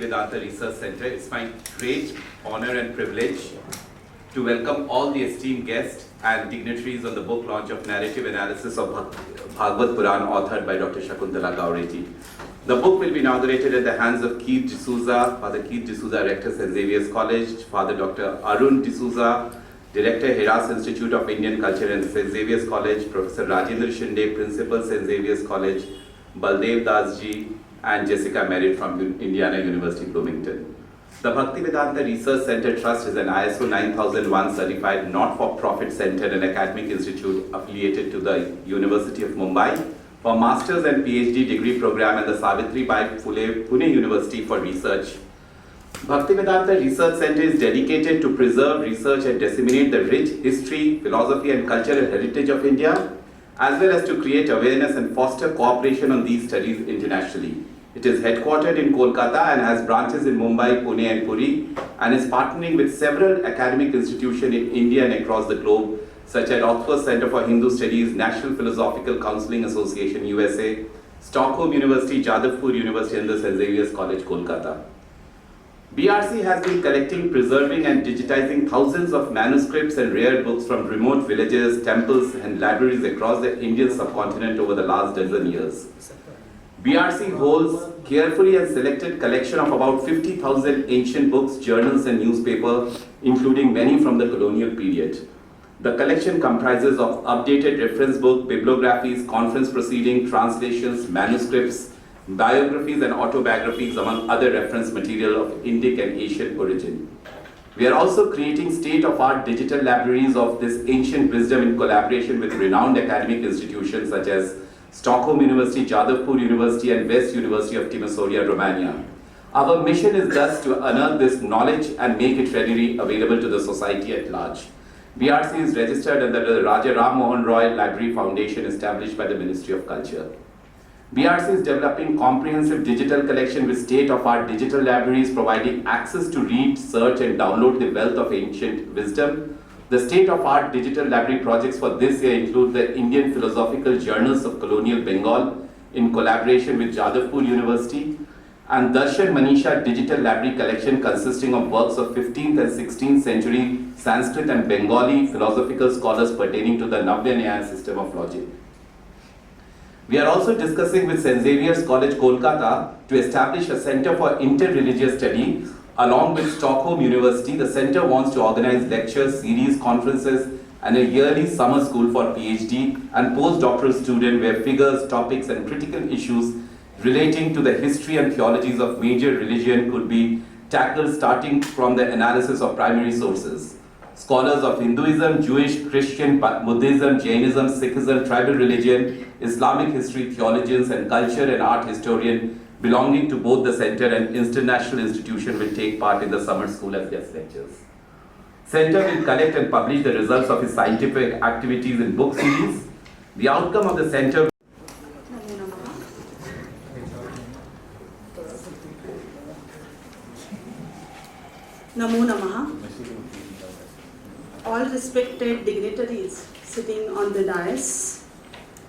Bhaktivedanta Research Center. It's my great honor and privilege to welcome all the esteemed guests and dignitaries on the book launch of Narrative Analysis of Bhagavad Puran, authored by Dr. Shakuntala Gaureti. The book will be inaugurated at the hands of Keith D'Souza, Father Keith D'Souza, Rector, St. Xavier's College, Father Dr. Arun D'Souza, Director, Heras Institute of Indian Culture and St. Xavier's College, Professor Rajendra Shinde, Principal, St. Xavier's College, Baldev Das Ji, and Jessica Merritt from Indiana University, Bloomington. The Bhaktivedanta Research Center Trust is an ISO 9001 certified not-for-profit center and academic institute affiliated to the University of Mumbai for master's and PhD degree program at the Savitribai Phule Pune University for research. Bhaktivedanta Research Center is dedicated to preserve, research and disseminate the rich history, philosophy and cultural heritage of India, as well as to create awareness and foster cooperation on these studies internationally. It is headquartered in Kolkata and has branches in Mumbai, Pune and Puri, and is partnering with several academic institutions in India and across the globe, such as Oxford Center for Hindu Studies, National Philosophical Counseling Association, USA, Stockholm University, Jadavpur University and the St. Xavier's College, Kolkata. BRC has been collecting, preserving and digitizing thousands of manuscripts and rare books from remote villages, temples and libraries across the Indian subcontinent over the last dozen years. BRC holds carefully and selected collection of about 50,000 ancient books, journals and newspapers, including many from the colonial period. The collection comprises of updated reference book, bibliographies, conference proceedings, translations, manuscripts, biographies and autobiographies, among other reference material of Indic and Asian origin. We are also creating state-of-art digital libraries of this ancient wisdom in collaboration with renowned academic institutions such as Stockholm University, Jadavpur University and West University of Timisoara, Romania. Our mission is thus to unearth this knowledge and make it readily available to the society at large. BRC is registered under the Raja Ram Mohan Roy Library Foundation established by the Ministry of Culture. BRC is developing comprehensive digital collection with state-of-art digital libraries providing access to read, search and download the wealth of ancient wisdom. The state-of-art digital library projects for this year include the Indian Philosophical Journals of Colonial Bengal in collaboration with Jadavpur University and Darshan Manisha Digital Library Collection consisting of works of 15th and 16th century Sanskrit and Bengali philosophical scholars pertaining to the Navya Nyaya system of logic. We are also discussing with St. Xavier's College, Kolkata to establish a center for interreligious study. Along with Stockholm University, the center wants to organize lectures, series, conferences, and a yearly summer school for PhD and postdoctoral students where figures, topics, and critical issues relating to the history and theologies of major religion could be tackled starting from the analysis of primary sources. Scholars of Hinduism, Jewish, Christian, Buddhism, Jainism, Sikhism, tribal religion, Islamic history, theologians, and culture and art historians belonging to both the center and international institution will take part in the summer school as guest lectures. Center will collect and publish the results of its scientific activities in book series. The outcome of the center Namo Namaha. All respected dignitaries sitting on the dais,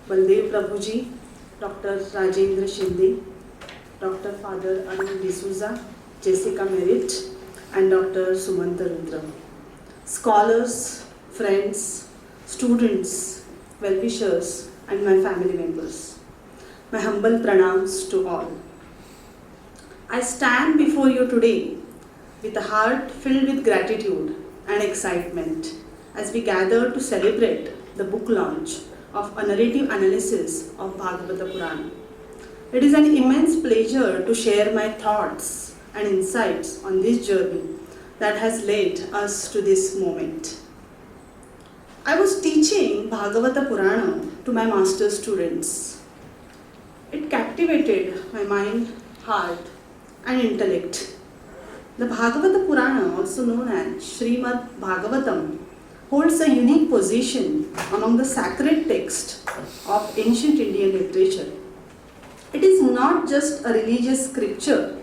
Baldev Prabhuji, Dr. Rajendra Shinde, Dr. Father Arun D'Souza, Jessica Merritt, and Dr. Sumanta Rudra. Scholars, friends, students, well-wishers, and my family members. My humble pranams to all. I stand before you today with a heart filled with gratitude and excitement as we gather to celebrate the book launch of a narrative analysis of Bhagavata Purana. It is an immense pleasure to share my thoughts and insights on this journey that has led us to this moment. I was teaching Bhagavata Purana to my master's students. It captivated my mind, heart, and intellect. The Bhagavata Purana, also known as Srimad Bhagavatam, holds a unique position among the sacred texts of ancient Indian literature. It is not just a religious scripture,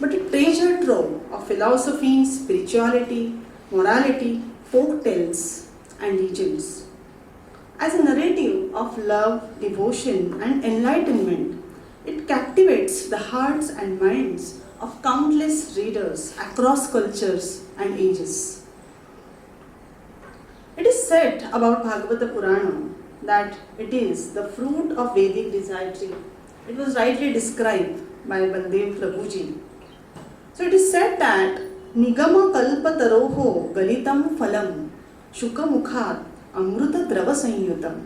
but a treasure trove of philosophy, spirituality, morality, folk tales, and legends. As a narrative of love, devotion, and enlightenment, it captivates the hearts and minds of countless readers across cultures and ages. It is said about Bhagavata Purana that it is the fruit of Vedic desire tree. It was rightly described by Baldev Prabhuji. So it is said that Nigama Kalpa Taroho Galitam Phalam Shuka Mukhat Amruta Drava Sanyutam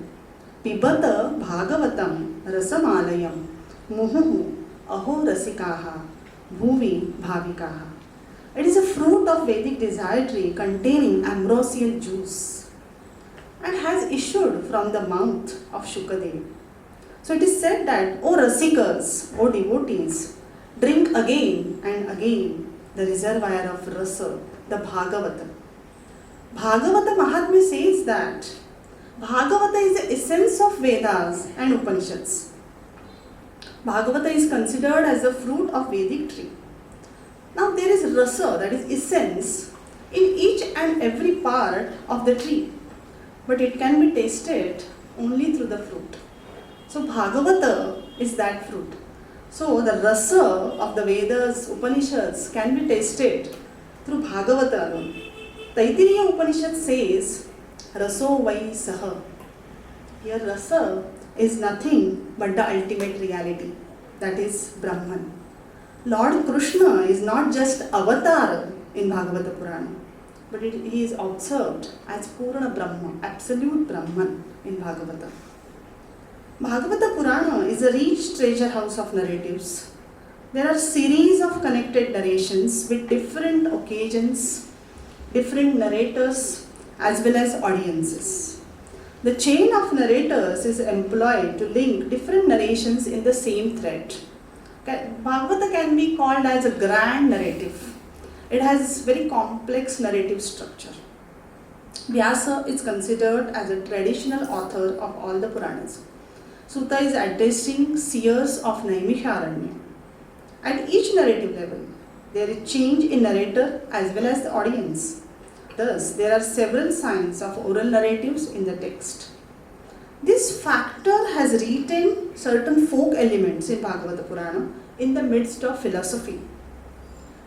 Pibata Bhagavatam Rasamalayam Muhuhu Aho Rasikaha Bhuvi Bhavikaha. It is a fruit of Vedic desire tree containing ambrosial juice and has issued from the mouth of Shukadev. So it is said that, O Rasikas, O devotees, drink again and again the reservoir of Rasa, the Bhagavata. Bhagavata Mahatmya says that Bhagavata is the essence of Vedas and Upanishads. Bhagavata is considered as the fruit of Vedic tree. Now there is Rasa, that is essence, in each and every part of the tree, but it can be tasted only through the fruit. So Bhagavata is that fruit. So the rasa of the Vedas, Upanishads can be tasted through Bhagavata alone. Taittiriya Upanishad says, Raso vai saha. Here rasa is nothing but the ultimate reality, that is Brahman. Lord Krishna is not just avatar in Bhagavata Purana, but he is observed as Purna Brahma, absolute Brahman in Bhagavata. Bhagavata Purana is a rich treasure house of narratives. There are series of connected narrations with different occasions, different narrators as well as audiences. The chain of narrators is employed to link different narrations in the same thread. Bhagavata can be called as a grand narrative. It has very complex narrative structure. Vyasa is considered as a traditional author of all the Puranas. Sutta is addressing seers of Naimisharanya. At each narrative level, there is change in narrator as well as the audience. Thus, there are several signs of oral narratives in the text. This factor has retained certain folk elements in Bhagavata Purana in the midst of philosophy.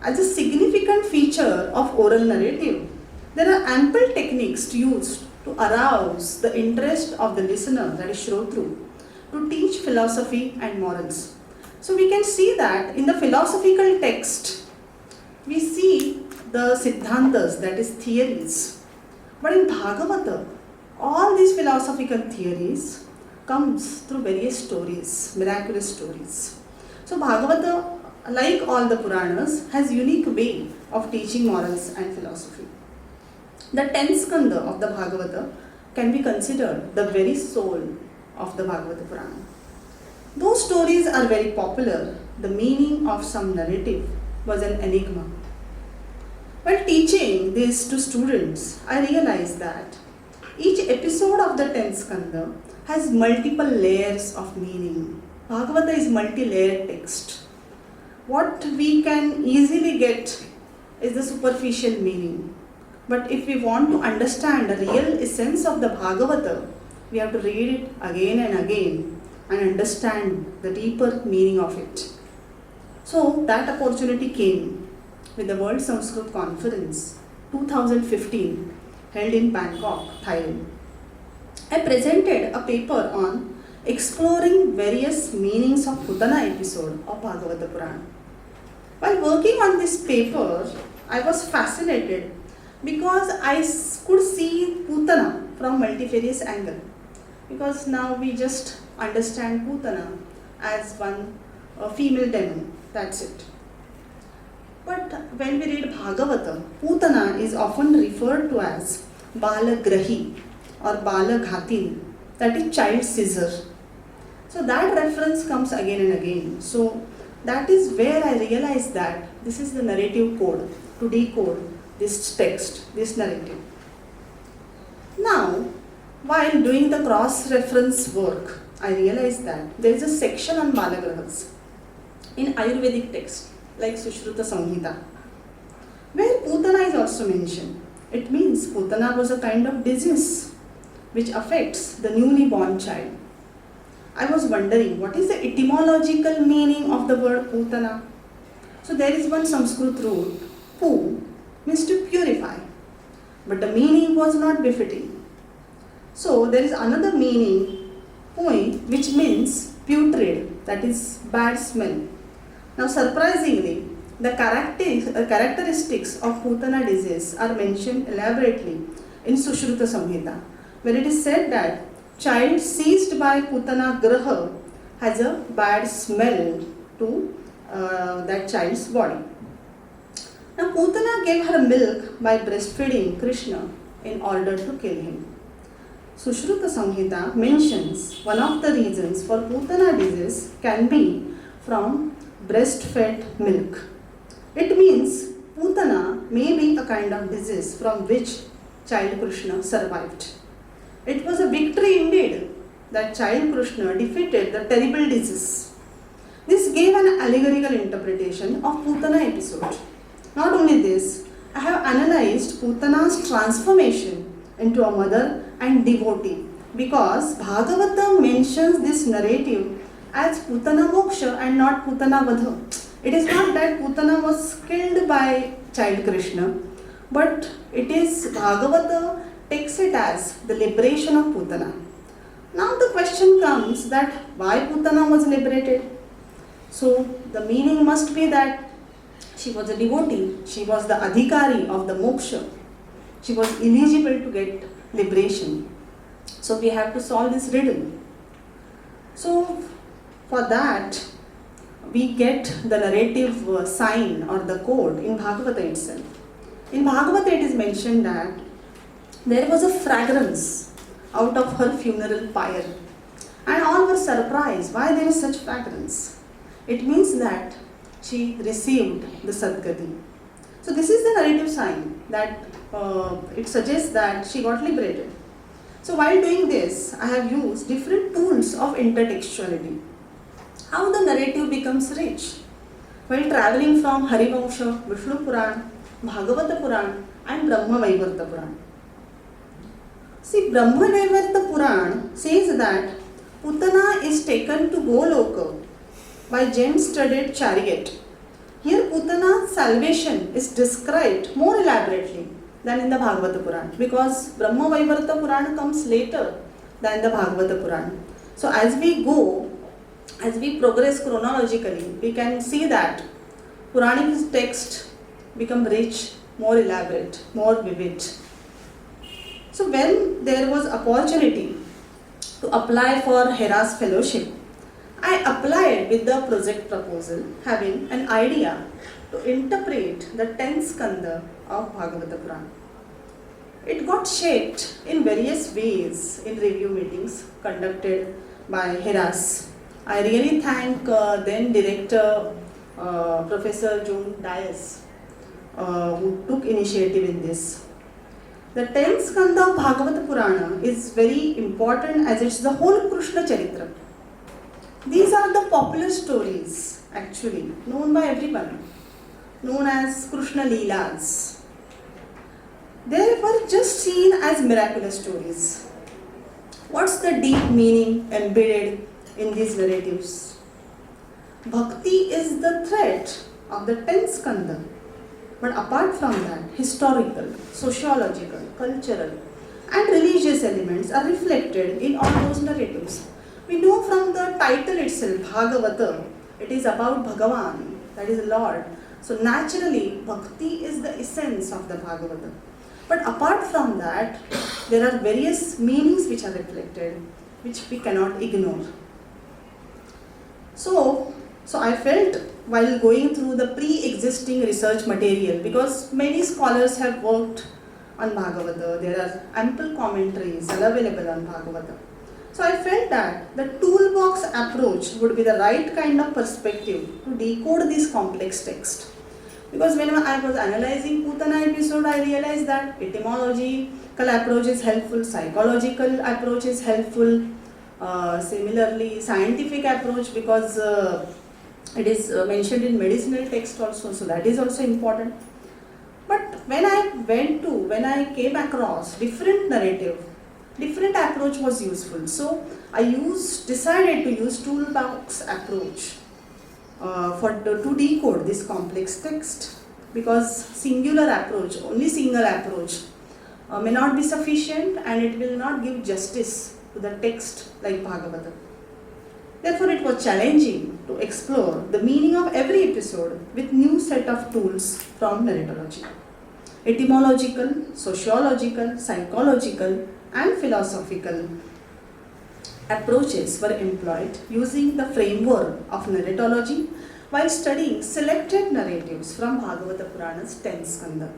As a significant feature of oral narrative, there are ample techniques used to arouse the interest of the listener, that is Shrotru, to teach philosophy and morals. So we can see that in the philosophical text, we see the Siddhantas, that is theories. But in Bhagavata, all these philosophical theories comes through various stories, miraculous stories. So Bhagavata, like all the Puranas, has unique way of teaching morals and philosophy. The 10th skanda of the Bhagavata can be considered the very soul of the Bhagavata Purana. Though stories are very popular, the meaning of some narrative was an enigma. While teaching this to students, I realized that each episode of the 10th skanda has multiple layers of meaning. Bhagavata is multi-layered text. What we can easily get is the superficial meaning. But if we want to understand the real essence of the Bhagavata, we have to read it again and again and understand the deeper meaning of it. So that opportunity came with the World Sanskrit Conference 2015 held in Bangkok, Thailand. I presented a paper on exploring various meanings of Putana episode of Bhagavata Purana. While working on this paper, I was fascinated because I could see Putana from multifarious angle. Because now we just understand Putana as one female demon, that's it. But when we read Bhagavata, Putana is often referred to as Balagrahi or Balaghatini, that is child scissor. So that reference comes again and again. So that is where I realized that this is the narrative code to decode this text, this narrative. Now, while doing the cross-reference work, I realized that there is a section on Balagrahas in Ayurvedic text like Sushruta Samhita, where Putana is also mentioned. It means Putana was a kind of disease which affects the newly born child. I was wondering what is the etymological meaning of the word Putana. So there is one Sanskrit root, pu, means to purify, but the meaning was not befitting. So there is another meaning, pui, which means putrid, that is bad smell. Now surprisingly, the characteristics of Putana disease are mentioned elaborately in Sushruta Samhita, where it is said that child seized by Putana Graha has a bad smell to that child's body. Now Putana gave her milk by breastfeeding Krishna in order to kill him. Sushruta Samhita mentions one of the reasons for Putana disease can be from breastfed milk. It means Putana may be a kind of disease from which child Krishna survived. It was a victory indeed that child Krishna defeated the terrible disease. This gave an allegorical interpretation of Putana episode. Not only this, I have analyzed Putana's transformation into a mother and devotee because Bhagavata mentions this narrative as Putana Moksha and not Putana Vadha. It is not that Putana was killed by child Krishna, but it is Bhagavata takes it as the liberation of Putana. Now the question comes that why Putana was liberated? So the meaning must be that she was a devotee, she was the adhikari of the moksha, she was eligible to get liberation. So we have to solve this riddle. So for that, we get the narrative sign or the code in Bhagavata itself. In Bhagavata it is mentioned that there was a fragrance out of her funeral pyre and all were surprised why there is such fragrance. It means that she received the Sadgati. So this is the narrative sign that it suggests that she got liberated. So while doing this, I have used different tools of intertextuality. How the narrative becomes rich. While traveling from Harivamsha, Vishnu Puran, Bhagavata Puran and Brahma Vaivarta Puran. See, Brahma Vaivarta Puran says that Putana is taken to Goloka by gem-studded chariot. Here Putana's salvation is described more elaborately than in the Bhagavata Puran because Brahma Vaivarta Puran comes later than the Bhagavata Puran. So as we progress chronologically, we can see that Puranic text become rich, more elaborate, more vivid. So when there was opportunity to apply for Hera's fellowship, I applied with the project proposal having an idea to interpret the 10th skanda of Bhagavata Purana. It got shaped in various ways in review meetings conducted by Heras. I really thank then director Professor June Dias who took initiative in this. The 10th skanda of Bhagavata Purana is very important as it's the whole Krishna Charitra. These are the popular stories actually known by everyone, known as Krishna Leelas. They were just seen as miraculous stories. What's the deep meaning embedded in these narratives? Bhakti is the thread of the 10th skanda. But apart from that, historical, sociological, cultural and religious elements are reflected in all those narratives. We know from the title itself, Bhagavata, it is about Bhagavan, that is Lord. So naturally, Bhakti is the essence of the Bhagavata. But apart from that, there are various meanings which are reflected, which we cannot ignore. So I felt while going through the pre-existing research material, because many scholars have worked on Bhagavata, there are ample commentaries available on Bhagavata. So I felt that the toolbox approach would be the right kind of perspective to decode this complex text. Because when I was analyzing Putana episode, I realized that etymological approach is helpful, psychological approach is helpful, similarly scientific approach because it is mentioned in medicinal text also, so that is also important. But when I came across different narrative, different approach was useful. So I decided to use toolbox approach. to decode this complex text, because single approach may not be sufficient, and it will not give justice to the text like Bhagavatam. Therefore, it was challenging to explore the meaning of every episode with new set of tools from narratology. Etymological, sociological, psychological, and philosophical approaches were employed using the framework of narratology while studying selected narratives from Bhagavata Purana's 10th Skanda.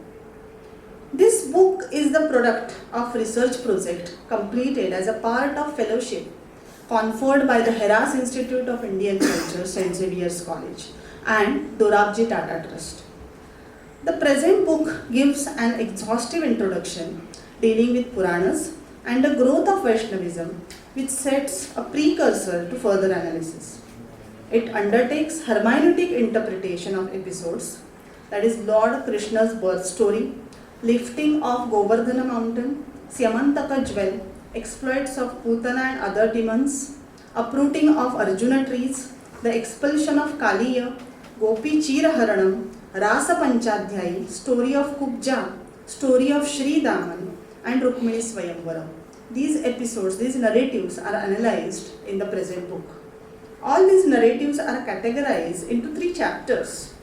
This book is the product of research project completed as a part of fellowship conferred by the Heras Institute of Indian Culture, St. Xavier's College, and Dorabji Tata Trust. The present book gives an exhaustive introduction dealing with Puranas and the growth of Vaishnavism, which sets a precursor to further analysis. It undertakes hermeneutic interpretation of episodes, that is Lord Krishna's birth story, lifting of Govardhana mountain, Syamantaka jewel, exploits of Putana and other demons, uprooting of Arjuna trees, the expulsion of Kaliya, Gopi Chiraharanam, Rasa Panchadhyayi, story of Kubja, story of Shri Daman, and Rukmini Swayamvara. These episodes, these narratives are analyzed in the present book. All these narratives are categorized into 3 chapters.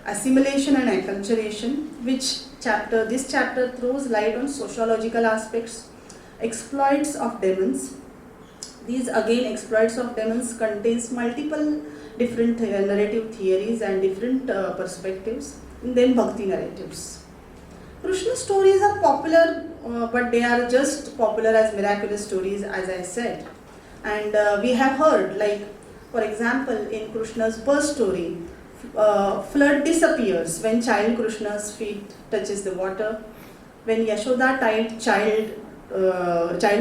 Assimilation and acculturation, this chapter throws light on sociological aspects. Exploits of demons. These again exploits of demons contains multiple different narrative theories and different perspectives. And then Bhakti narratives. Krishna stories are popular, but they are just popular as miraculous stories, as I said. And we have heard, like for example, in Krishna's birth story, flood disappears when child Krishna's feet touches the water. When Yashoda tied child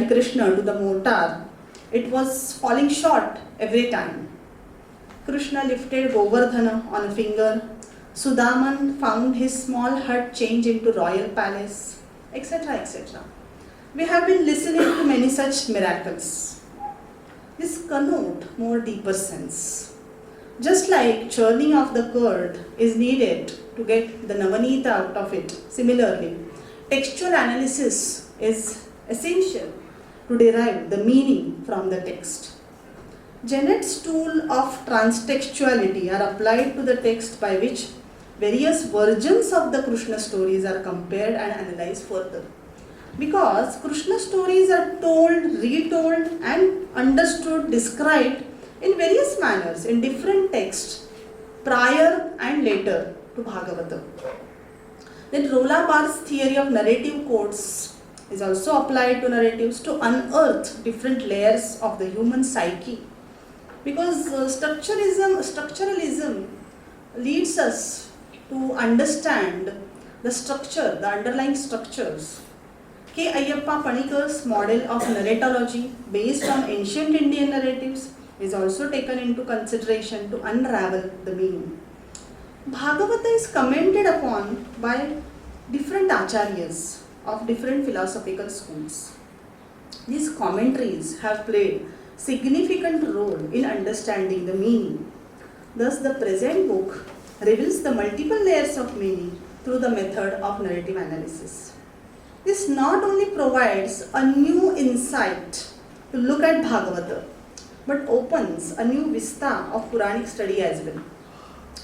Krishna to the mortar, it was falling short every time. Krishna lifted Govardhana on a finger. Sudaman found his small hut change into royal palace, etc., etc. We have been listening to many such miracles. This connote more deeper sense. Just like churning of the curd is needed to get the Navanita out of it, similarly, textual analysis is essential to derive the meaning from the text. Genet's tool of transtextuality are applied to the text, by which various versions of the Krishna stories are compared and analyzed further. Because Krishna stories are told, retold, and understood, described in various manners in different texts, prior and later to Bhagavatam. Then Rola Bar's theory of narrative codes is also applied to narratives to unearth different layers of the human psyche. Because structuralism leads us to understand the structure, the underlying structures. K. Ayyappa Panikar's model of narratology based on ancient Indian narratives is also taken into consideration to unravel the meaning. Bhagavata is commented upon by different acharyas of different philosophical schools. These commentaries have played significant role in understanding the meaning. Thus, the present book reveals the multiple layers of meaning through the method of narrative analysis. This not only provides a new insight to look at Bhagavata, but opens a new vista of Puranic study as well.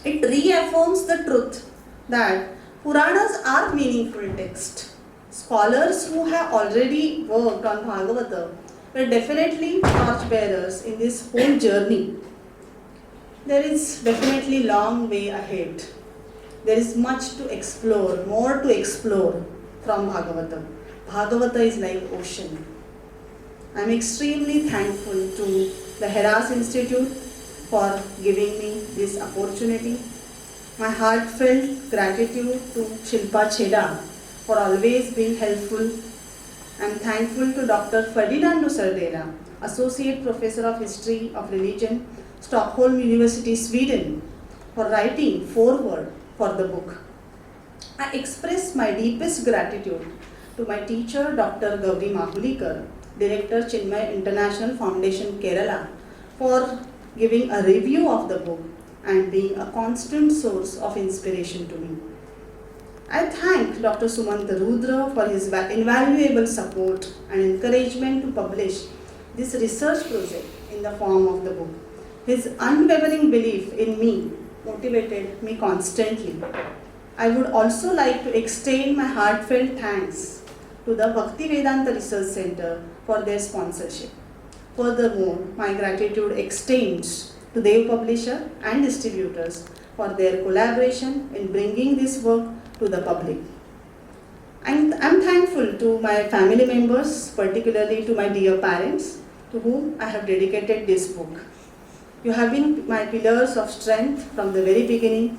It reaffirms the truth that Puranas are meaningful texts. Scholars who have already worked on Bhagavata were definitely torchbearers in this whole journey. There is definitely a long way ahead. There is much to explore, more to explore from Bhagavata. Bhagavata is like ocean. I am extremely thankful to the Heras Institute for giving me this opportunity. My heartfelt gratitude to Shilpa Chheda for always being helpful. I am thankful to Dr. Ferdinando Sardela, Associate Professor of History of Religion, Stockholm University, Sweden, for writing foreword for the book. I express my deepest gratitude to my teacher, Dr. Gauri Mahulikar, Director, Chinmay International Foundation, Kerala, for giving a review of the book and being a constant source of inspiration to me. I thank Dr. Sumant Rudra for his invaluable support and encouragement to publish this research project in the form of the book. His unwavering belief in me motivated me constantly. I would also like to extend my heartfelt thanks to the Bhaktivedanta Research Center for their sponsorship. Furthermore, my gratitude extends to Dev Publisher and distributors for their collaboration in bringing this work to the public. I'm thankful to my family members, particularly to my dear parents, to whom I have dedicated this book. You have been my pillars of strength from the very beginning.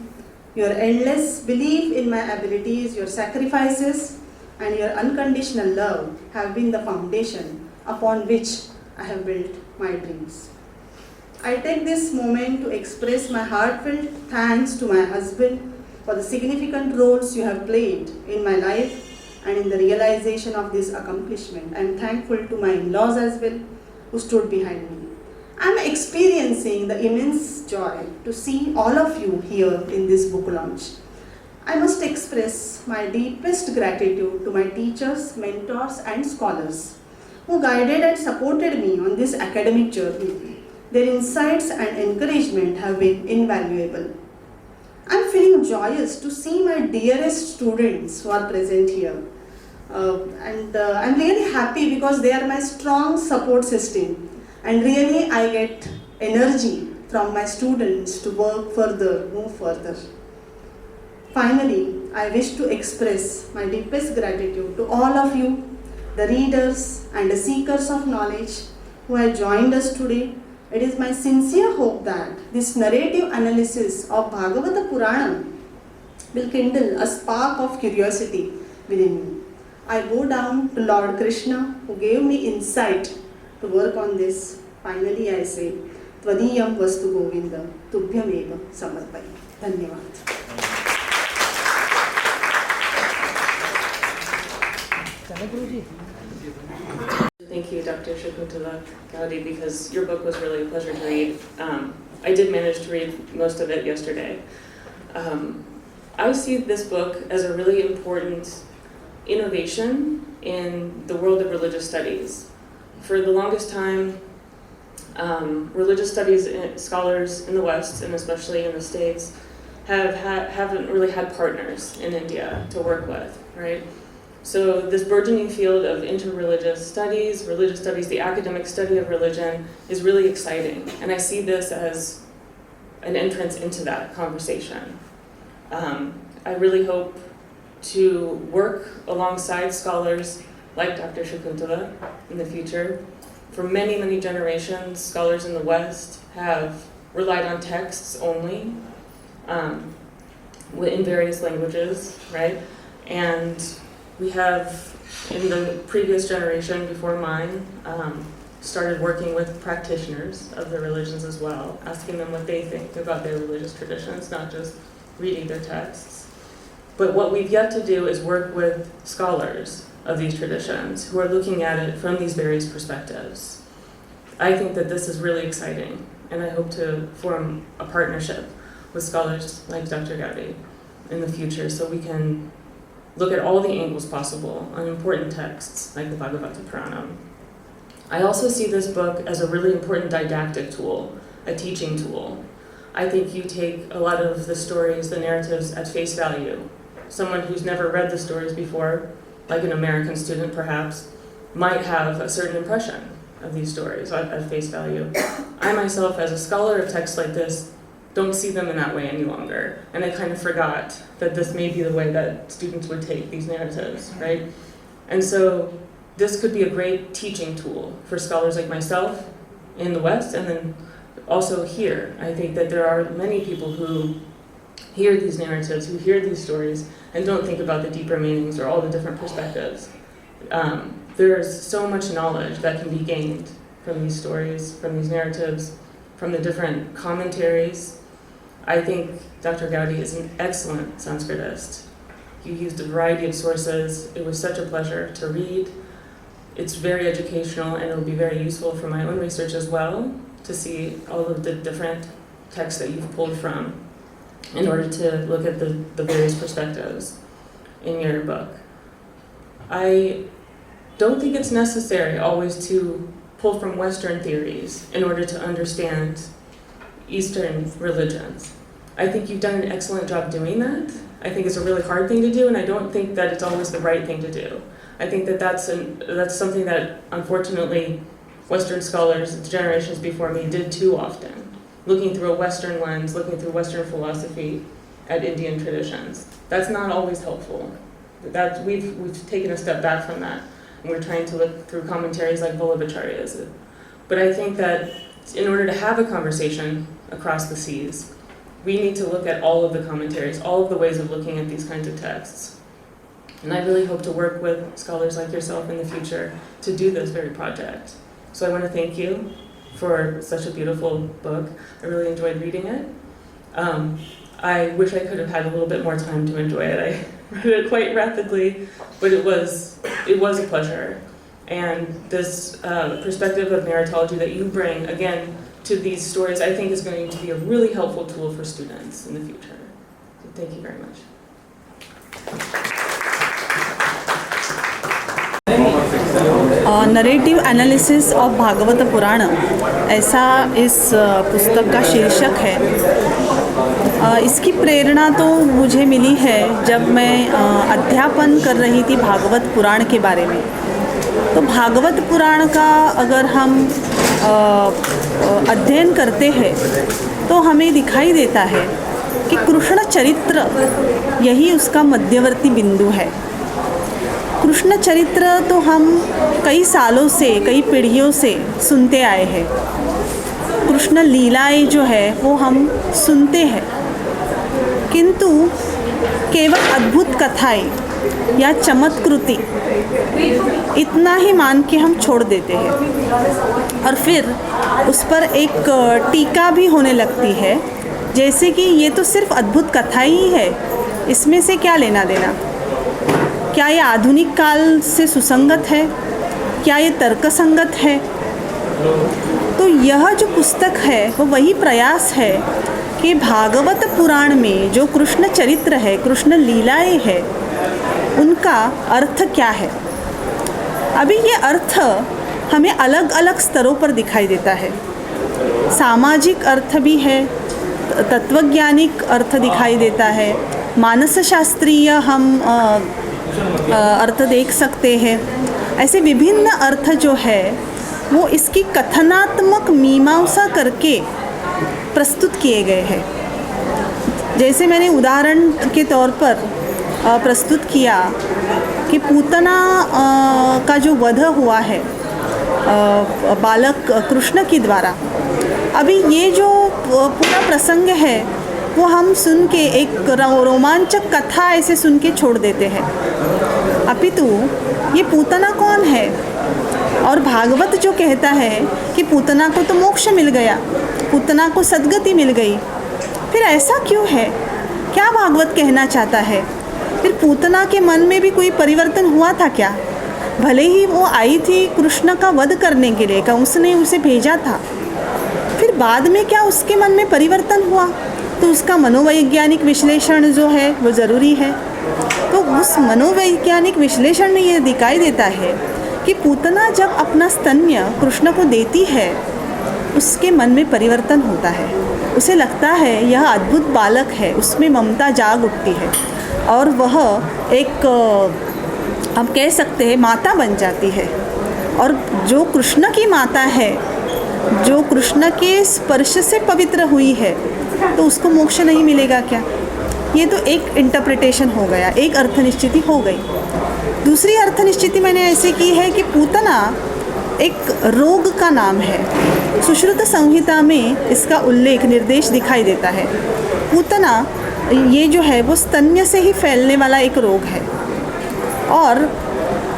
Your endless belief in my abilities, your sacrifices, and your unconditional love have been the foundation upon which I have built my dreams. I take this moment to express my heartfelt thanks to my husband for the significant roles you have played in my life and in the realization of this accomplishment. I am thankful to my in-laws as well, who stood behind me. I am experiencing the immense joy to see all of you here in this book launch. I must express my deepest gratitude to my teachers, mentors, and scholars who guided and supported me on this academic journey. Their insights and encouragement have been invaluable. I am feeling joyous to see my dearest students who are present here. I am really happy because they are my strong support system, and really I get energy from my students to work further, move further. Finally, I wish to express my deepest gratitude to all of you, the readers and the seekers of knowledge who have joined us today. It is my sincere hope that this narrative analysis of Bhagavata Purana will kindle a spark of curiosity within me. I bow down to Lord Krishna, who gave me insight to work on this. Finally, I say, Tvadiyam Vastu Govinda, Tubhyam Eva Samarpayi. Dhanyavad. Thank you, Dr. Shakuntala Gowdy, because your book was really a pleasure to read. I did manage to read most of it yesterday. I see this book as a really important innovation in the world of religious studies. For the longest time, religious studies scholars in the West, and especially in the States, haven't really had partners in India to work with, right? So this burgeoning field of interreligious studies, religious studies, the academic study of religion is really exciting. And I see this as an entrance into that conversation. I really hope to work alongside scholars like Dr. Shakuntala in the future. For many, many generations, scholars in the West have relied on texts only in various languages, right? And we have, in the previous generation before mine, started working with practitioners of the religions as well, asking them what they think about their religious traditions, not just reading their texts. But what we've yet to do is work with scholars of these traditions who are looking at it from these various perspectives. I think that this is really exciting, and I hope to form a partnership with scholars like Dr. Gowdy in the future so we can look at all the angles possible on important texts like the Bhagavata Purana. I also see this book as a really important didactic tool, a teaching tool. I think you take a lot of the stories, the narratives at face value. Someone who's never read the stories before, like an American student perhaps, might have a certain impression of these stories at face value. I myself, as a scholar of texts like this, don't see them in that way any longer. And I kind of forgot that this may be the way that students would take these narratives, right? And so this could be a great teaching tool for scholars like myself in the West, and then also here. I think that there are many people who hear these narratives, who hear these stories, and don't think about the deeper meanings or all the different perspectives. There's so much knowledge that can be gained from these stories, from these narratives, from the different commentaries. I think Dr. Gowdy is an excellent Sanskritist. He used a variety of sources. It was such a pleasure to read. It's very educational, and it will be very useful for my own research as well, to see all of the different texts that you've pulled from in order to look at the various perspectives in your book. I don't think it's necessary always to pull from Western theories in order to understand Eastern religions. I think you've done an excellent job doing that. I think it's a really hard thing to do, and I don't think that it's always the right thing to do. I think that that's something that, unfortunately, Western scholars, the generations before me, did too often. Looking through a Western lens, looking through Western philosophy at Indian traditions. That's not always helpful. We've taken a step back from that, and we're trying to look through commentaries like Vallabhacharya's. But I think that in order to have a conversation across the seas, we need to look at all of the commentaries, all of the ways of looking at these kinds of texts. And I really hope to work with scholars like yourself in the future to do this very project. So I want to thank you for such a beautiful book. I really enjoyed reading it. I wish I could have had a little bit more time to enjoy it. I read it quite rapidly, but it was a pleasure. And this perspective of narratology that you bring, again, to these stories, I think is going to be a really helpful tool for students in the future. So thank you very much. Narrative analysis of Bhagavata Purana, ऐसा इस पुस्तक का शीर्षक है। इसकी प्रेरणा तो मुझे मिली है जब मैं अध्यापन कर रही थी भागवत पुराण के बारे में। तो भागवत पुराण का अगर हम अध्ययन करते हैं तो हमें दिखाई देता है कि कृष्ण चरित्र यही उसका मध्यवर्ती बिंदु है। कृष्ण चरित्र तो हम कई सालों से, कई पीढ़ियों से सुनते आए हैं। कृष्ण लीलाएं जो है वो हम सुनते हैं, किंतु केवल अद्भुत कथाएं या चमत्कृति इतना ही मान के हम छोड़ देते हैं और फिर उस पर एक टीका भी होने लगती है, जैसे कि ये तो सिर्फ अद्भुत कथा ही है, इसमें से क्या लेना देना, क्या ये आधुनिक काल से सुसंगत है, क्या ये तर्कसंगत है। तो यह जो पुस्तक है वो वही प्रयास है कि भागवत पुराण में जो कृष्ण चरित्र है, कृष्ण लीलाएं है, उनका अर्थ क्या है। अभी ये अर्थ हमें अलग अलग स्तरों पर दिखाई देता है। सामाजिक अर्थ भी है, तत्वज्ञानिक अर्थ दिखाई देता है, मानसशास्त्रीय हम अर्थ देख सकते हैं। ऐसे विभिन्न अर्थ जो है वो इसकी कथनात्मक मीमांसा करके प्रस्तुत किए गए हैं। जैसे मैंने उदाहरण के तौर पर प्रस्तुत किया कि पूतना का जो वध हुआ है बालक कृष्ण के द्वारा, अभी ये जो पूरा प्रसंग है वो हम सुन के एक रोमांचक कथा ऐसे सुन के छोड़ देते हैं। अपितु ये पूतना कौन है, और भागवत जो कहता है कि पूतना को तो मोक्ष मिल गया, पूतना को सद्गति मिल गई, फिर ऐसा क्यों है, क्या भागवत कहना चाहता है। फिर पूतना के मन में भी कोई परिवर्तन हुआ था क्या। भले ही वो आई थी कृष्ण का वध करने के लिए, कंस ने उसे भेजा था, फिर बाद में क्या उसके मन में परिवर्तन हुआ, तो उसका मनोवैज्ञानिक विश्लेषण जो है वो ज़रूरी है। तो उस मनोवैज्ञानिक विश्लेषण में ये दिखाई देता है कि पूतना जब अपना स्तन्य कृष्ण को देती है, उसके मन में परिवर्तन होता है, उसे लगता है यह अद्भुत बालक है, उसमें ममता जाग उठती है और वह एक हम कह सकते हैं माता बन जाती है। और जो कृष्ण की माता है, जो कृष्ण के स्पर्श से पवित्र हुई है, तो उसको मोक्ष नहीं मिलेगा क्या। ये तो एक इंटरप्रिटेशन हो गया, एक अर्थ निश्चिति हो गई। दूसरी अर्थ निश्चिति मैंने ऐसे की है कि पूतना एक रोग का नाम है। सुश्रुत संहिता में इसका उल्लेख, निर्देश दिखाई देता है। पूतना ये जो है वो स्तन्य से ही फैलने वाला एक रोग है, और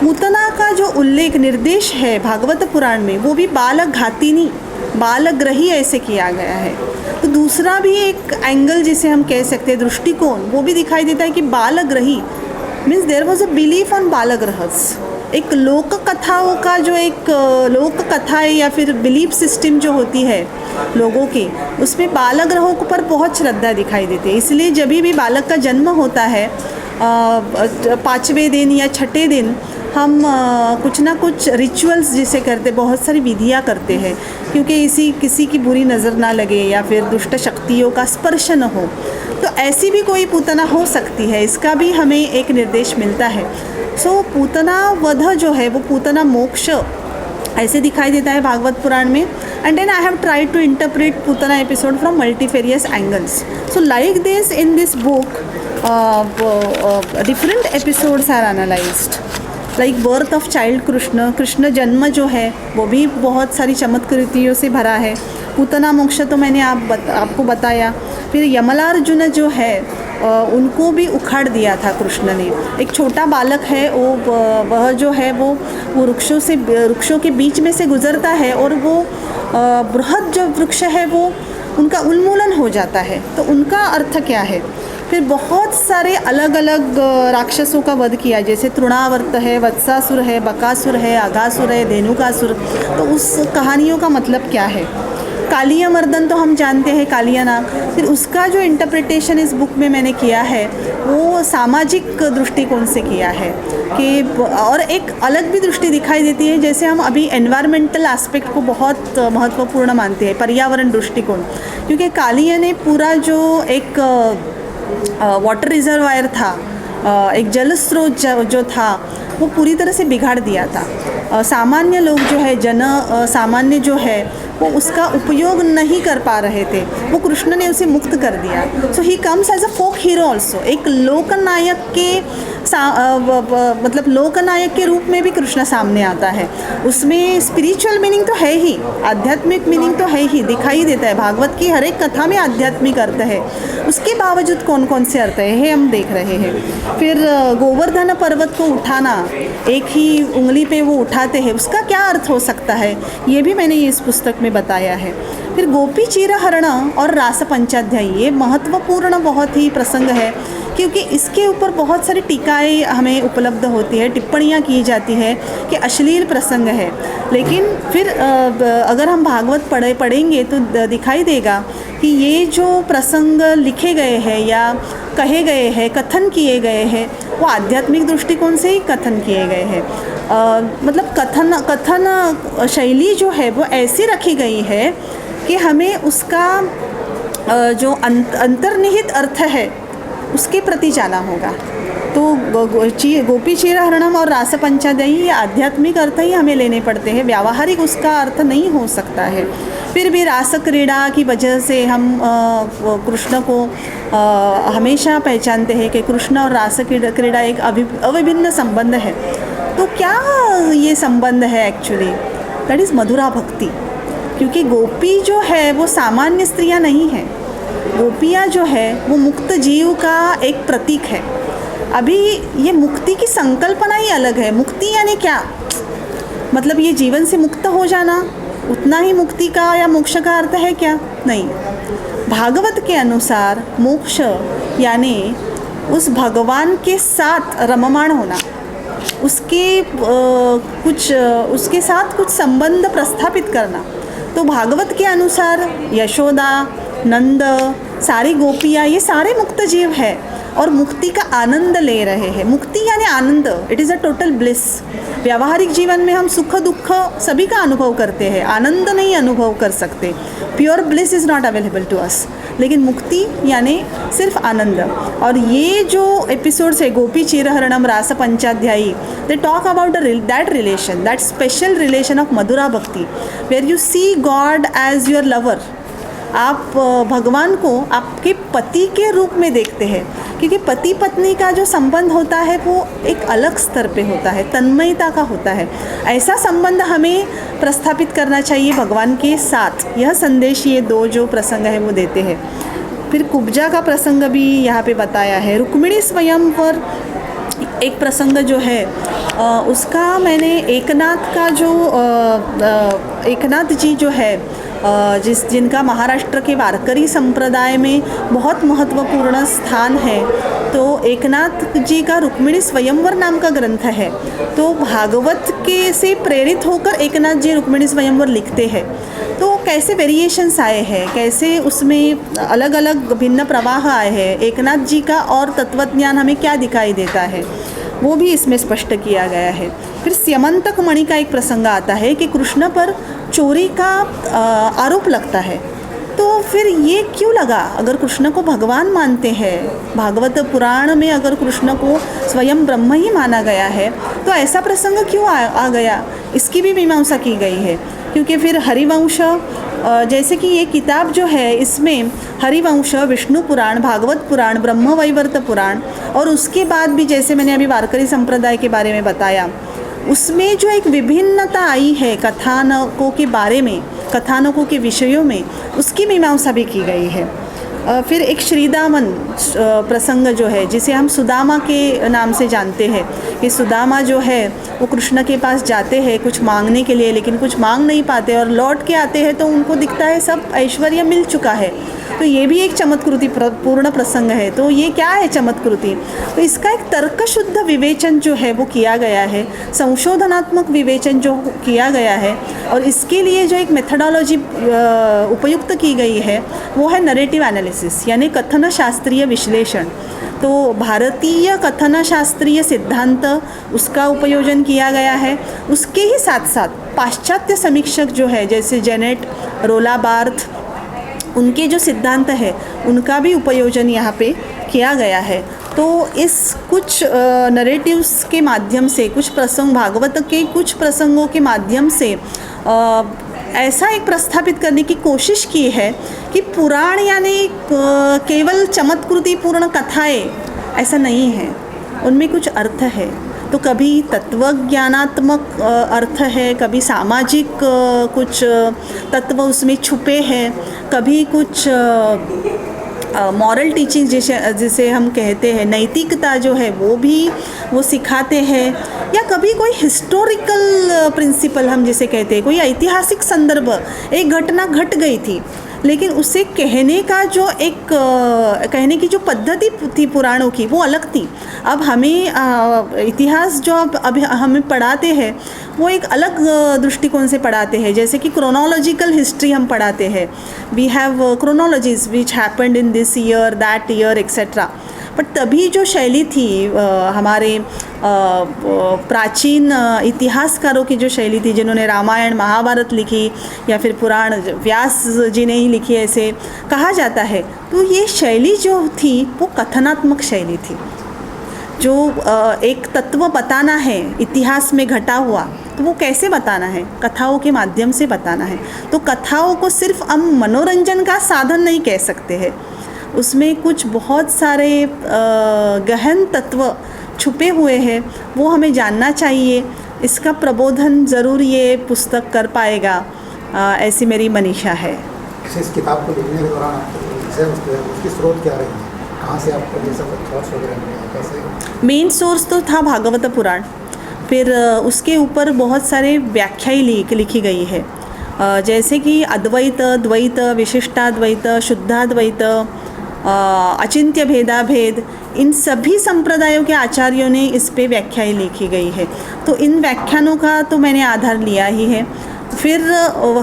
पूतना का जो उल्लेख, निर्देश है भागवत पुराण में, वो भी बालक घातिनी, बालग्रही ऐसे किया गया है। तो दूसरा भी एक एंगल जिसे हम कह सकते हैं, दृष्टिकोण, वो भी दिखाई देता है कि बालग्रही means there was a belief on बालग्रहस। एक लोक कथाओं का जो एक लोक कथाएं या फिर बिलीफ सिस्टम जो होती है लोगों की, उसमें बाल ग्रहों पर बहुत श्रद्धा दिखाई देती है। इसलिए जब भी बालक का जन्म होता है 5वें दिन या 6ठे दिन हम कुछ ना कुछ रिचुअल्स जिसे करते, बहुत सारी विधियाँ करते हैं, क्योंकि किसी की बुरी नज़र ना लगे या फिर दुष्ट शक्तियों का स्पर्श न हो। तो ऐसी भी कोई पूतना हो सकती है, इसका भी हमें एक निर्देश मिलता है। सो पूतना वध जो है वो पूतना मोक्ष ऐसे दिखाई देता है भागवत पुराण में। And then I have tried to interpret Putana episode from multifarious angles. So like this in this book different episodes are analysed, like birth of child Krishna जन्म जो है वो भी बहुत सारी चमत्कृतियों से भरा है। पूतना मोक्ष तो मैंने आपको बताया। फिर यमलार्जुन जो है उनको भी उखाड़ दिया था कृष्ण ने। एक छोटा बालक है वह जो है वो वृक्षों के बीच में से गुजरता है और वो बृहद जो वृक्ष है वो उनका उन्मूलन हो जाता है। तो उनका अर्थ क्या है? फिर बहुत सारे अलग अलग राक्षसों का वध किया, जैसे तृणावर्त है, वत्सासुर है, बकासुर है, अघासुर है, धेनुकासुर। तो उस कहानियों का मतलब क्या है? कालिया मर्दन तो हम जानते हैं, कालिया नाग। फिर उसका जो इंटरप्रिटेशन इस बुक में मैंने किया है वो सामाजिक दृष्टिकोण से किया है कि और एक अलग भी दृष्टि दिखाई देती है, जैसे हम अभी एनवायरमेंटल एस्पेक्ट को बहुत महत्वपूर्ण मानते हैं, पर्यावरण दृष्टिकोण। क्योंकि कालिया ने पूरा जो एक वाटर रिजर्वायर था, एक जल स्रोत जो था वो पूरी तरह से बिगाड़ दिया था। सामान्य लोग जो है सामान्य जो है वो उसका उपयोग नहीं कर पा रहे थे, वो कृष्ण ने उसे मुक्त कर दिया। So he comes as a folk hero also. एक लोकनायक के मतलब लोकनायक के रूप में भी कृष्ण सामने आता है। उसमें स्पिरिचुअल मीनिंग तो है ही, आध्यात्मिक मीनिंग तो है ही, दिखाई देता है। भागवत की हर एक कथा में आध्यात्मिक अर्थ है, उसके बावजूद कौन कौन से अर्थ है हम देख रहे हैं। फिर गोवर्धन पर्वत को उठाना, एक ही उंगली पे वो उठाते हैं, उसका क्या अर्थ हो सकता है, ये भी मैंने इस पुस्तक में बताया है। फिर गोपी चीरहरण और रास पंचाध्यायी, ये महत्वपूर्ण बहुत ही प्रसंग है, क्योंकि इसके ऊपर बहुत सारी टीकाएँ हमें उपलब्ध होती है, टिप्पणियाँ की जाती है कि अश्लील प्रसंग है। लेकिन फिर अगर हम भागवत पढ़ेंगे तो दिखाई देगा कि ये जो प्रसंग लिखे गए हैं या कहे गए हैं, कथन किए गए हैं, वो आध्यात्मिक दृष्टिकोण से ही कथन किए गए हैं। मतलब कथन शैली जो है वो ऐसी रखी गई है कि हमें उसका जो अंतर्निहित अर्थ है उसके प्रति जाना होगा। तो गोपी चीरहरणम और रास पंचाध्यायी ये आध्यात्मिक अर्थ ही हमें लेने पड़ते हैं, व्यावहारिक उसका अर्थ नहीं हो सकता है। फिर भी रास क्रीड़ा की वजह से हम कृष्ण को हमेशा पहचानते हैं कि कृष्ण और रास क्रीड़ा एक अविभिन्न संबंध है। तो क्या ये संबंध है एक्चुअली? दैट इज़ मधुरा भक्ति। क्योंकि गोपी जो है वो सामान्य स्त्रियां नहीं हैं, गोपियाँ जो है वो मुक्त जीव का एक प्रतीक है। अभी ये मुक्ति की संकल्पना ही अलग है। मुक्ति यानी क्या? मतलब ये जीवन से मुक्त हो जाना, उतना ही मुक्ति का या मोक्ष का अर्थ है क्या? नहीं। भागवत के अनुसार मोक्ष यानी उस भगवान के साथ रममाण होना, उसके साथ कुछ संबंध प्रस्थापित करना। तो भागवत के अनुसार यशोदा, नंद, सारी गोपियाँ, ये सारे मुक्त जीव है और मुक्ति का आनंद ले रहे हैं। मुक्ति यानी आनंद, it is a total bliss. व्यावहारिक जीवन में हम सुख दुख सभी का अनुभव करते हैं, आनंद नहीं अनुभव कर सकते। Pure bliss is not available to us. लेकिन मुक्ति यानी सिर्फ आनंद। और ये जो एपिसोड्स है गोपी चीरहरणम रास पंचाध्यायी, they talk about that relation, that special relation of मधुरा भक्ति, where you see god as your lover. आप भगवान को आपके पति के रूप में देखते हैं, क्योंकि पति पत्नी का जो संबंध होता है वो एक अलग स्तर पे होता है, तन्मयता का होता है। ऐसा संबंध हमें प्रस्थापित करना चाहिए भगवान के साथ। यह संदेश ये दो जो प्रसंग है वो देते हैं। फिर कुब्जा का प्रसंग भी यहाँ पे बताया है। रुक्मिणी स्वयंवर एक प्रसंग जो है उसका मैंने एकनाथ का जो एकनाथ जी जो है जिनका महाराष्ट्र के वारकरी संप्रदाय में बहुत महत्वपूर्ण स्थान है, तो एकनाथ जी का रुक्मिणी स्वयंवर नाम का ग्रंथ है। तो भागवत के से प्रेरित होकर एकनाथ जी रुक्मिणी स्वयंवर लिखते हैं। तो कैसे वेरिएशंस आए हैं, कैसे उसमें अलग अलग भिन्न प्रवाह आए हैं, एकनाथ जी का और तत्वज्ञान हमें क्या दिखाई देता है, वो भी इसमें स्पष्ट किया गया है। फिर स्यमंतक मणि का एक प्रसंग आता है कि कृष्ण पर चोरी का आरोप लगता है। तो फिर ये क्यों लगा? अगर कृष्ण को भगवान मानते हैं, भागवत पुराण में अगर कृष्ण को स्वयं ब्रह्म ही माना गया है, तो ऐसा प्रसंग क्यों आ गया, इसकी भी मीमांसा की गई है। क्योंकि फिर हरिवंश, जैसे कि ये किताब जो है इसमें हरिवंश, विष्णु पुराण, भागवत पुराण, ब्रह्मवैवर्त पुराण और उसके बाद भी जैसे मैंने अभी वारकरी संप्रदाय के बारे में बताया, उसमें जो एक विभिन्नता आई है कथानकों के बारे में, कथानकों के विषयों में, उसकी मीमांसा भी की गई है। फिर एक श्रीदामन प्रसंग जो है, जिसे हम सुदामा के नाम से जानते हैं, कि सुदामा जो है वो कृष्ण के पास जाते हैं कुछ मांगने के लिए, लेकिन कुछ मांग नहीं पाते और लौट के आते हैं तो उनको दिखता है सब ऐश्वर्य मिल चुका है। तो ये भी एक चमत्कृति पूर्ण प्रसंग है। तो ये क्या है चमत्कृति? तो इसका एक तर्कशुद्ध विवेचन जो है वो किया गया है, संशोधनात्मक विवेचन जो किया गया है, और इसके लिए जो एक मेथडोलॉजी उपयुक्त की गई है वो है नरेटिव एनालिसिस, यानी कथन शास्त्रीय विश्लेषण। तो भारतीय कथन शास्त्रीय सिद्धांत, उसका उपयोजन किया गया है। उसके ही साथ साथ पाश्चात्य समीक्षक जो है, जैसे जेनेट, रोला बार्थ, उनके जो सिद्धांत है उनका भी उपयोजन यहाँ पे किया गया है। तो इस कुछ नरेटिव्स के माध्यम से, कुछ प्रसंग, भागवत के कुछ प्रसंगों के माध्यम से ऐसा एक प्रस्थापित करने की कोशिश की है कि पुराण यानी केवल चमत्कृति पूर्ण कथाएं, ऐसा नहीं है, उनमें कुछ अर्थ है। तो कभी तत्वज्ञानात्मक अर्थ है, कभी सामाजिक कुछ तत्व उसमें छुपे हैं, कभी कुछ मॉरल टीचिंग जिसे हम कहते हैं, नैतिकता जो है वो सिखाते हैं, या कभी कोई हिस्टोरिकल प्रिंसिपल हम जिसे कहते हैं, कोई ऐतिहासिक संदर्भ, एक घटना घट गई थी लेकिन उसे कहने का जो एक कहने की जो पद्धति थी पुराणों की, वो अलग थी। अब हमें इतिहास जो अब हमें पढ़ाते हैं वो एक अलग दृष्टिकोण से पढ़ाते हैं। जैसे कि क्रोनोलॉजिकल हिस्ट्री हम पढ़ाते हैं, we have chronologies which happened in this year, that year, etcetera. But तभी जो शैली थी हमारे प्राचीन इतिहासकारों की जो शैली थी, जिन्होंने रामायण महाभारत लिखी या फिर पुराण व्यास जी ने ही लिखी ऐसे कहा जाता है, तो ये शैली जो थी वो कथनात्मक शैली थी। जो एक तत्व बताना है इतिहास में घटा हुआ, तो वो कैसे बताना है? कथाओं के माध्यम से बताना है। तो कथाओं को सिर्फ हम मनोरंजन का साधन नहीं कह सकते हैं, उसमें कुछ बहुत सारे गहन तत्व छुपे हुए हैं, वो हमें जानना चाहिए। इसका प्रबोधन ज़रूर ये पुस्तक कर पाएगा, ऐसी मेरी मनीषा है। इस किताब को लिखने के दौरान उसकी स्रोत क्या रही है? कहाँ से आपको ये सब थॉट्स वगैरह मिले? कैसे? मेन सोर्स तो था भागवत पुराण, फिर उसके ऊपर बहुत सारे व्याख्याएं लिखी गई है, जैसे कि अद्वैत, द्वैत, विशिष्टाद्वैत, शुद्धाद्वैत, अचिंत्य भेदाभेद, इन सभी संप्रदायों के आचार्यों ने इस पे व्याख्याएं लिखी गई है। तो इन व्याख्यानों का तो मैंने आधार लिया ही है। फिर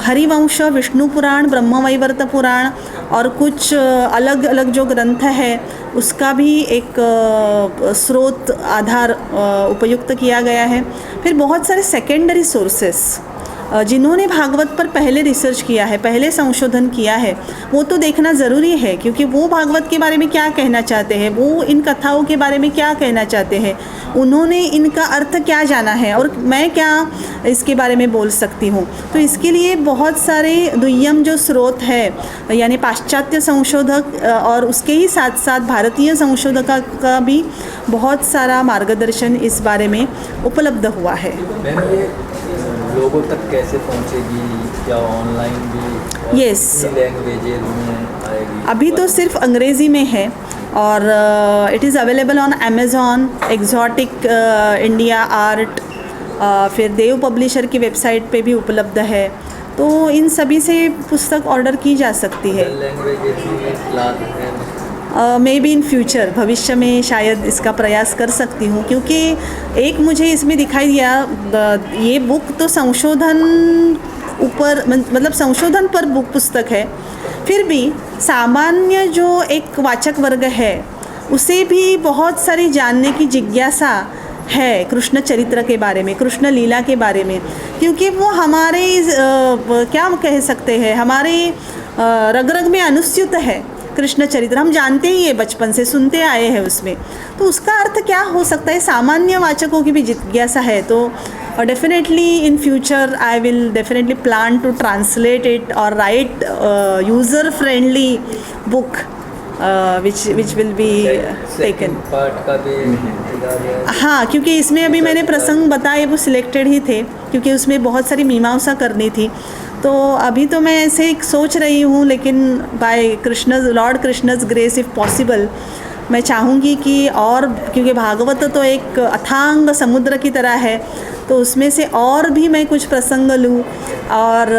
हरिवंश, विष्णु पुराण, ब्रह्मवैवर्त पुराण और कुछ अलग अलग जो ग्रंथ है उसका भी एक स्रोत आधार उपयुक्त किया गया है। फिर बहुत सारे सेकेंडरी सोर्सेस जिन्होंने भागवत पर पहले रिसर्च किया है, पहले संशोधन किया है, वो तो देखना ज़रूरी है, क्योंकि वो भागवत के बारे में क्या कहना चाहते हैं, वो इन कथाओं के बारे में क्या कहना चाहते हैं, उन्होंने इनका अर्थ क्या जाना है और मैं क्या इसके बारे में बोल सकती हूँ। तो इसके लिए बहुत सारे दुय्यम जो स्रोत है, यानी पाश्चात्य संशोधक और उसके ही साथ साथ भारतीय संशोधक का भी बहुत सारा मार्गदर्शन इस बारे में उपलब्ध हुआ है। लोगों तक कैसे पहुंचेगी? क्या ऑनलाइन भी? Yes. लैंग्वेजेस में आएगी? अभी तो सिर्फ अंग्रेज़ी में है और it is available on Amazon, exotic India art, फिर देव पब्लिशर की वेबसाइट पे भी उपलब्ध है। तो इन सभी से पुस्तक ऑर्डर की जा सकती है। लैंग्वेजेस में क्लास है? मे बी इन फ्यूचर, भविष्य में शायद इसका प्रयास कर सकती हूँ, क्योंकि एक मुझे इसमें दिखाई दिया, ये बुक तो संशोधन ऊपर मतलब संशोधन पर बुक पुस्तक है, फिर भी सामान्य जो एक वाचक वर्ग है उसे भी बहुत सारी जानने की जिज्ञासा है कृष्ण चरित्र के बारे में, कृष्ण लीला के बारे में, क्योंकि वो हमारे क्या कह सकते हैं, हमारे रग रग में अनुस्यूत है कृष्ण चरित्र, हम जानते ही है, बचपन से सुनते आए हैं उसमें, तो उसका अर्थ क्या हो सकता है, सामान्य वाचकों की भी जिज्ञासा है। तो definitely in future I will definitely plan to translate it और write user friendly book which will be taken. Part का भी इंतजार है। हाँ, क्योंकि इसमें अभी मैंने प्रसंग बताए वो सिलेक्टेड ही थे, क्योंकि उसमें बहुत सारी मीमांसा करनी थी, तो अभी तो मैं ऐसे एक सोच रही हूँ, लेकिन by Krishna's lord Krishna's grace if possible मैं चाहूँगी कि और, क्योंकि भागवत तो एक अथांग समुद्र की तरह है, तो उसमें से और भी मैं कुछ प्रसंग लूँ, और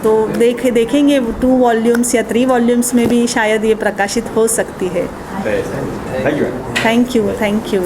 तो देखेंगे 2 वॉल्यूम्स या 3 वॉल्यूम्स में भी शायद ये प्रकाशित हो सकती है। Thank you. Thank you.